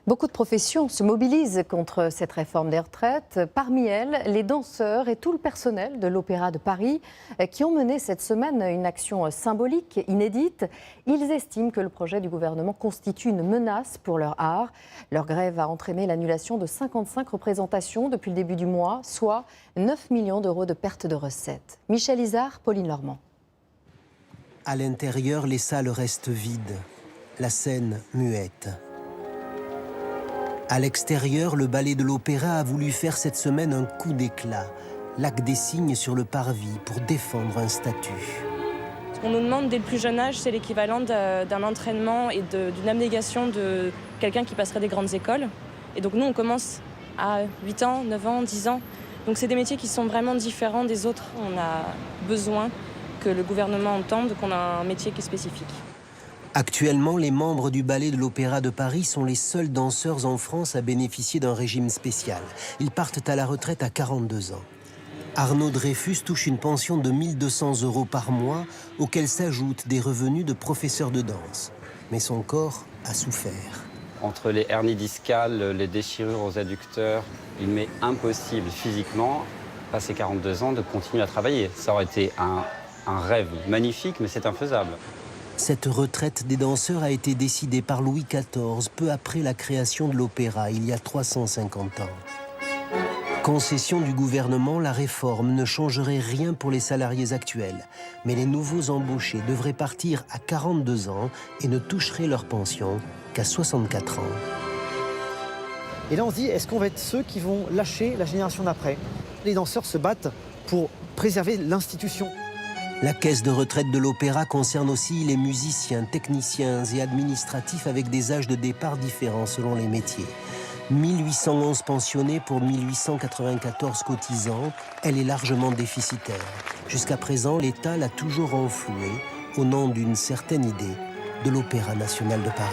Beaucoup de professions se mobilisent contre cette réforme des retraites. Parmi elles, les danseurs et tout le personnel de l'Opéra de Paris qui ont mené cette semaine une action symbolique inédite. Ils estiment que le projet du gouvernement constitue une menace pour leur art. Leur grève a entraîné l'annulation de 55 représentations depuis le début du mois, soit 9 millions d'euros de pertes de recettes. Michel Izard, Pauline Lormand. À l'intérieur, les salles restent vides, la scène muette. À l'extérieur, le ballet de l'Opéra a voulu faire cette semaine un coup d'éclat, l'acte des signes sur le parvis pour défendre un statut. Ce qu'on nous demande dès le plus jeune âge, c'est l'équivalent d'un entraînement et d'une abnégation de quelqu'un qui passerait des grandes écoles. Et donc nous, on commence à 8 ans, 9 ans, 10 ans. Donc c'est des métiers qui sont vraiment différents des autres. On a besoin que le gouvernement entende qu'on a un métier qui est spécifique. Actuellement, les membres du ballet de l'Opéra de Paris sont les seuls danseurs en France à bénéficier d'un régime spécial. Ils partent à la retraite à 42 ans. Arnaud Dreyfus touche une pension de 1 200 € par mois, auxquels s'ajoutent des revenus de professeur de danse. Mais son corps a souffert. Entre les hernies discales, les déchirures aux adducteurs, il m'est impossible physiquement, passé 42 ans, de continuer à travailler. Ça aurait été un rêve magnifique, mais c'est infaisable. Cette retraite des danseurs a été décidée par Louis XIV peu après la création de l'opéra, il y a 350 ans. Concession du gouvernement, la réforme ne changerait rien pour les salariés actuels. Mais les nouveaux embauchés devraient partir à 42 ans et ne toucheraient leur pension qu'à 64 ans. Et là, on se dit, est-ce qu'on va être ceux qui vont lâcher la génération d'après? Les danseurs se battent pour préserver l'institution. La caisse de retraite de l'Opéra concerne aussi les musiciens, techniciens et administratifs avec des âges de départ différents selon les métiers. 1811 pensionnés pour 1894 cotisants, elle est largement déficitaire. Jusqu'à présent, l'État l'a toujours enflouée au nom d'une certaine idée de l'Opéra national de Paris.